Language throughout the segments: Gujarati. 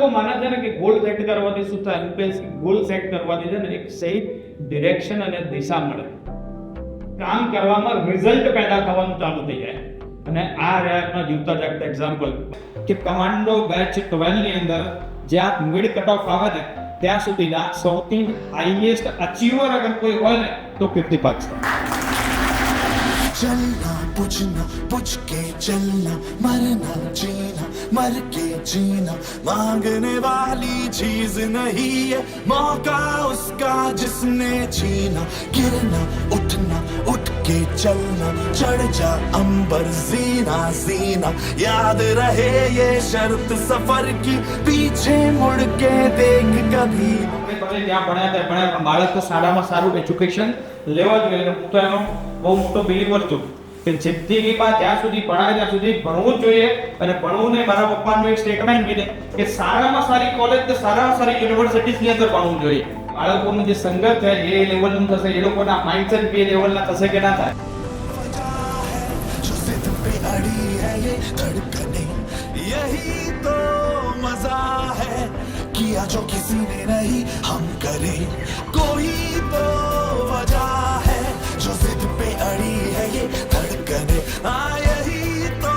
લોકો માને છે ને કે ગોલ સેટ કરવાથી શું થાય, એમપીએસ ગોલ સેટ કરવાથી છે ને એક સહી ડિરેક્શન અને દિશા મળે, કામ કરવામાં રિઝલ્ટ પેદા થવાનું ચાલુ થઈ જાય. અને આ રહ્યા જીવતા જાગતા એક્ઝામ્પલ કે કમાન્ડો બેચ 12 ની અંદર જ્યાં મિડ કટ ઓફ આવે ને ત્યાં સુધીના સૌથી હાઈએસ્ટ અચીવર અગર કોઈ હોય ને તો 55. चलना पूछना पूछ के चलना, मरना जीना मर के जीना, मांगने वाली चीज नहीं है मौका उसका जिसने छीना, गिरना उठना उठ के चलना, चढ़ जा अंबर जीना जीना, याद रहे ये शर्त सफर की, पीछे मुड़ के देख कभी. ત્યાં ભણ્યા બાળક શાળામાં સારું એજ્યુકેશન લેવા જોઈએ. હું તો એનો બહુ મોટો બિલીવર છું કે જિંદગીમાં જ્યાં સુધી ભણાય ત્યાં સુધી ભણવું જ જોઈએ. અને ભણવું નહીં, મારા પપ્પાનું એક સ્ટેટમેન્ટ કીધે કે સારામાં સારી કોલેજ કે સારામાં સારી યુનિવર્સિટીની અંદર ભણવું જોઈએ. બાળકોનું જે સંગત છે એ લેવલનું થશે, એ લોકોના માઇન્ડસેટ બે લેવલના થશે કે ના થાય. यही तो मजा है, किया जो किसी ने नहीं हम करें, कोई तो वजह है जो जिद पे अड़ी है ये धड़कने. हाँ यही तो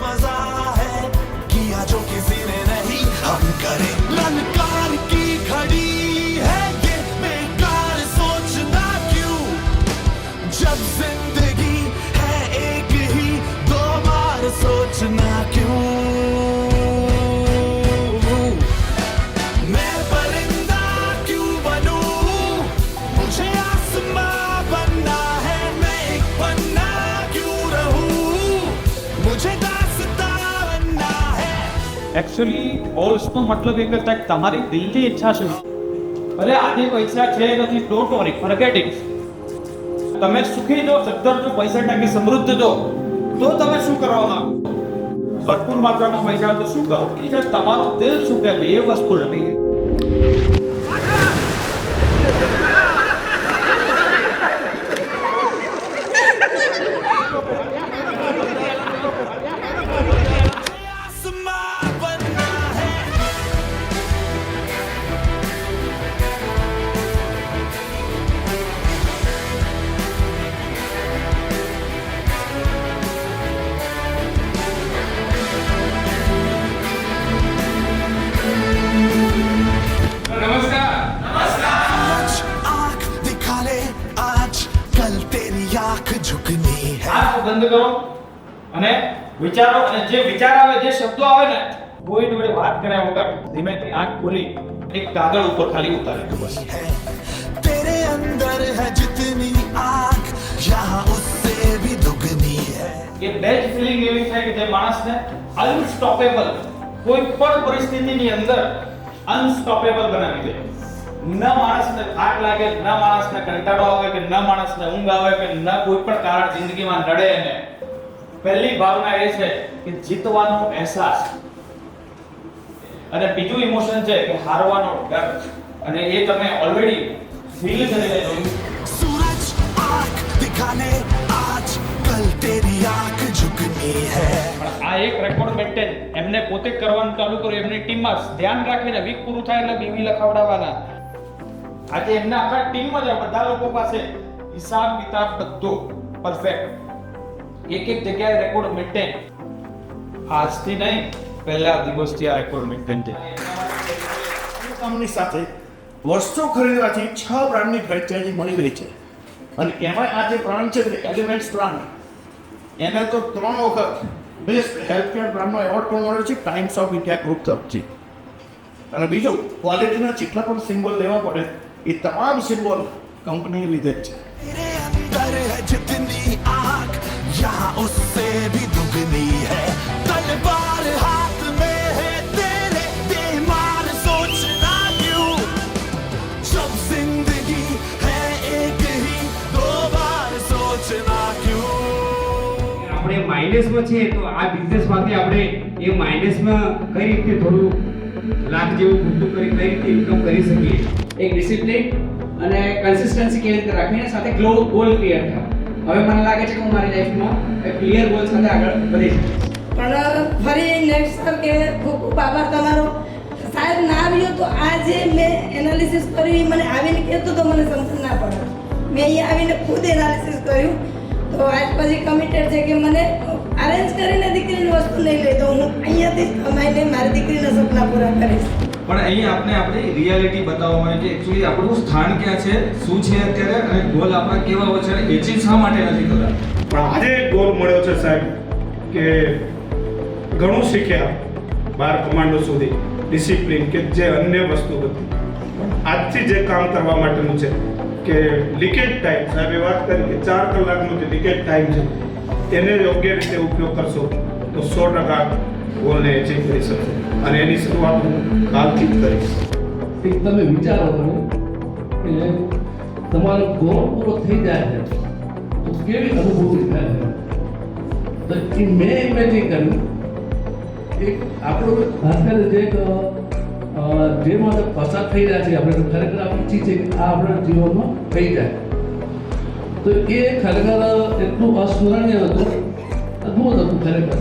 मजा है, किया जो किसी ने नहीं हम करें. ललकार की घड़ी है ये बेकार सोचना क्यों, जब जिंदगी है एक ही दो बार सोचना क्यों. એકચ્યુઅલી ગોલ્સનો મતલબ એક જ થાય કે તમારી દિલની ઈચ્છા શું. ભલે આજે પૈસા છે નથી, ડોન્ટ વરી, ફોરગેટ ઇટ. તમે સુખી જો, સદ્ધર જો, પૈસા ટકી સમૃદ્ધ જો, તો તમે શું કરવા માંગો? ભરપૂર માત્રામાં પૈસા તો શું કરો? એ તમારું દિલ શું કહે એ વસ્તુ નથી. બંધ કરો અને વિચારો, અને જે વિચાર આવે, જે શબ્દો આવે ને, કોઈ જોડે વાત કર્યા વગર ધીમેથી આંખ ખોલી એક કાગળ ઉપર ખાલી ઉતારે તો બસ. तेरे अंदर है जितनी आग यहाँ उससे भी दुगनी है. એ બેસ્ટ ફીલિંગ એવી છે કે જે માણસને અનસ્ટોપેબલ, કોઈ પણ પરિસ્થિતિની અંદર અનસ્ટોપેબલ બનાવી દે. ન માણસને થાક લાગે, ન માણસને કંટાળો આવે, કે ન માણસને ઊંઘ આવે, કે ન કોઈ પણ કારણ જિંદગીમાં નડે એને. પહેલી ભાવના એ છે કે જીતવાનો અહેસાસ, અને બીજું ઇમોશન છે કે હારવાનો ડર. અને એ તમે ઓલરેડી ફીલ કરીને જોયું. सूरज आँख दिखाने आज कल तेरी आँख झुकनी है. પણ આ એક રેકોર્ડ મેન્ટેન એમને પોતે કરવાનું ચાલુ કર્યું. એમની ટીમમાં ધ્યાન રાખીને વીક પૂરું થાય એટલે બીવી લખાવડાવવાના. આજે એમના આખા ટીમમાં જ બધા લોકો પાસે હિસાબ કિતાબ બધો પરફેક્ટ, એક એક જગ્યાએ રેકોર્ડ મેન્ટેન. આજથી નહીં, પહેલા દિવસથી આ રેકોર્ડ મેન્ટેન છે. કંપની સાથે વસ્તુ ખરીદવાથી 6 બ્રાન્ડની ફ્રેન્ચાઇઝી મળી રહી છે. અને એમાં આ જે બ્રાન્ડ છે એલિમેન્ટ્સ બ્રાન્ડ, એને તો 3 વખત બેસ્ટ હેલ્થકેર બ્રાન્ડનો એવોર્ડ પણ મળ્યો છે ટાઈમ્સ ઓફ ઇન્ડિયા ગ્રુપ તરફથી. અને બીજું, ક્વોલિટીના જેટલા પણ સિમ્બોલ લેવા પડે એ તમામ સિમ્બોલ કંપની લીધે જ છે. तेरे अंदर है जितनी आग यहाँ उससे भी दुगनी है. तलवार हाथ में है तेरे, बेमार सोचना क्यों, जब जिंदगी है एक ही दो बार सोचना क्यों. આપણે માઇનસમાં છે તો આ બિઝનેસમાંથી આપણે એ માઇનસમાં કઈ રીતે થોડું લાખ જેવું પૂરતું કરી કઈ રીતે ઇન્કમ કરી શકીએ. એક ડિસિપ્લિન અને કન્સિસ્ટન્સી કેવી રીતે રાખીને સાથે ગોલ ક્લિયર થાય. હવે મને લાગે છે કે હું મારી લાઈફમાં એક ક્લિયર ગોલ સાથે આગળ વધી શકીશ. પણ ફરી નેક્સ્ટ કે ખૂબ ખૂબ આભાર તમારો. બહાર ના આવ્યો તો આ જે મેં એનાલિસિસ કર્યું એ મને આવીને કહેતો તો મને સમજ ના પડે. મેં અહીંયા આવીને ખુદ એનાલિસિસ કર્યું તો આજ પછી કમિટેડ છે કે મને અરેન્જ કરીને દીકરીની વસ્તુ નહીં લઈ તો હું અહીંયાથી જ કમાઈને મારી દીકરીના સપના પૂરા કરીશ. પણ અહીં આપણે આપણી રિયાલિટી બતાવવામાં આવે કે એકચ્યુઅલી આપણું સ્થાન ક્યાં છે, શું છે અત્યારે અને ગોલ આપણા કેવા હોય છે અને એચીવ શા માટે નથી થતા. પણ આજે એક ગોલ મળ્યો છે સાહેબ કે ઘણું શીખ્યા 12 કમાન્ડો સુધી ડિસિપ્લિન કે જે અન્ય વસ્તુ હતી પણ આજથી જે કામ કરવા માટેનું છે કે લીકેજ ટાઈમ સાહેબે વાત કરી કે 4 કલાકનો જે લીકેજ ટાઈમ છે એને યોગ્ય રીતે ઉપયોગ કરશો તો 100% ગોલને એચીવ કરી શકશો અને એની શરૂઆત હું કાલથી જ કરીશ. એક તમે વિચારો કરો કે તમારો ગોળ પૂરો થઈ જાય છે તો કેવી અનુભૂતિ થાય છે. તો એ મેં ઇમેજિન કર્યું એક આપણું ખાસ કરીને જે માટે પસાર થઈ રહ્યા છે આપણે ખરેખર આપણે ઈચ્છીએ છીએ કે આ આપણા જીવનમાં થઈ જાય તો એ ખરેખર એટલું અસ્મરણીય હતું, અદ્ભુત હતું ખરેખર,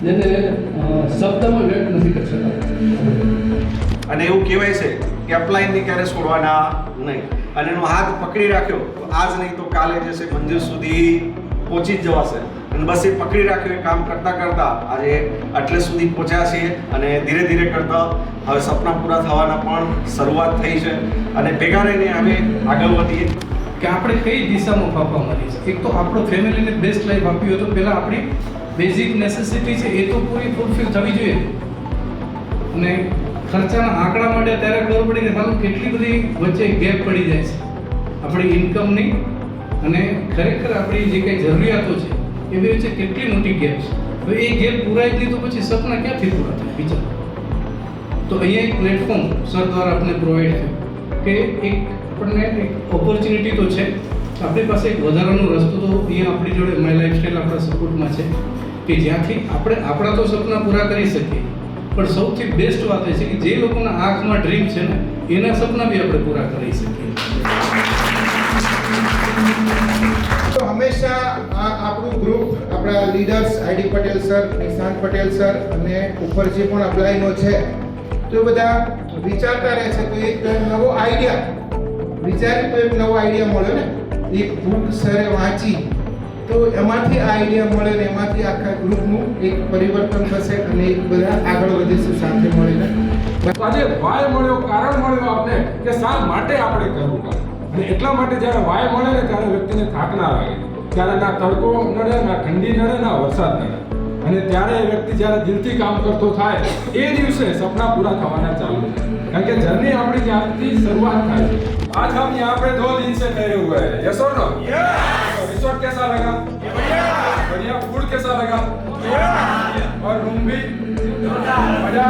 જેને શબ્દમાં વ્યક્ત નથી કરી શકાય. અને એવું કહેવાય છે કે અપલાઇનને ક્યારે છોડવાના નહીં અને એનો હાથ પકડી રાખ્યો તો આજ નહીં તો કાલે જશે મંજિલ સુધી પહોંચી જ જવાશે અને બસ એ પકડી રાખ્યો એ કામ કરતાં કરતાં આજે આટલે સુધી પહોંચ્યા છીએ અને ધીરે ધીરે કરતાં હવે સપના પૂરા થવાના પણ શરૂઆત થઈ છે અને ભેગા રહીને હવે આગળ વધીએ કે આપણે કઈ દિશામાં ફાફા મારી છે. એક તો આપણો ફેમિલીને બેસ્ટ લાઈફ આપી હોય તો પહેલાં આપણી બેઝિક નેસેસિટી છે એ તો પૂરી ફૂલફિલ થવી જોઈએ. અને ખર્ચાના આંકડા માટે ત્યારે ખબર પડી કે સાલું કેટલી બધી વચ્ચે ગેપ પડી જાય છે આપણી ઇન્કમની અને ખરેખર આપણી જે કંઈ જરૂરિયાતો છે એ બે વચ્ચે કેટલી મોટી ગેપ છે. હવે એ ગેપ પૂરાઈ ગઈ તો પછી સપના ક્યાંથી પૂરા થાય વિચાર. તો અહીંયા એક પ્લેટફોર્મ સર દ્વારા આપણે પ્રોવાઈડ થયું કે એક આપણને એક ઓપોર્ચ્યુનિટી તો છે, આપણી પાસે એક વધારાનો રસ્તો તો અહીંયા આપણી જોડે માય લાઈફસ્ટાઈલ આપણા સપોર્ટમાં છે કે જ્યાંથી આપણે આપણા તો સપના પૂરા કરી શકીએ પણ સૌથી બેસ્ટ વાત એ છે કે જે લોકોના આંખમાં ડ્રીમ છે ને એના સપના બી આપણે પૂરા કરી શકીએ. તો હંમેશા આપણું ગ્રુપ આપણા leaders ID Patel sir, Nishant Patel sir અને ઉપર જે પણ અપ્લાયનો છે તો એ બધા વિચારતા રહે છે તો એક નવો આઈડિયા વિચારી તો એક નવો આઈડિયા મળ્યો ને એક બુક સરે વાંચી તો એમાંથી આ આઈડિયા મળે ને એમાંથી આખા ગ્રુપનું એક પરિવર્તન થશે અને એક બધા આગળ વધીશું સાથે મળીને. આજે વાય મળ્યો, કારણ મળ્યો આપણે કે શા માટે આપણે કરવું કામ અને એટલા માટે જ્યારે વાય મળે ને ત્યારે વ્યક્તિને થાક ના લાગે, ત્યારે ના તડકો નડે, ના ઠંડી નડે, ના વરસાદ નડે અને ત્યારે એ વ્યક્તિ જ્યારે દિલથી કામ કરતો થાય એ દિવસે સપના પૂરા થવાના ચાલુ છે. કારણ કે જર્ની આપણી ત્યારથી શરૂઆત થાય છે. आज हम यहाँ पे 2 दिन से ठहरे हुए हैं, यस और नो? रिसोर्ट कैसा लगा? बढ़िया. फूड कैसा लगा? और रूम भी मजा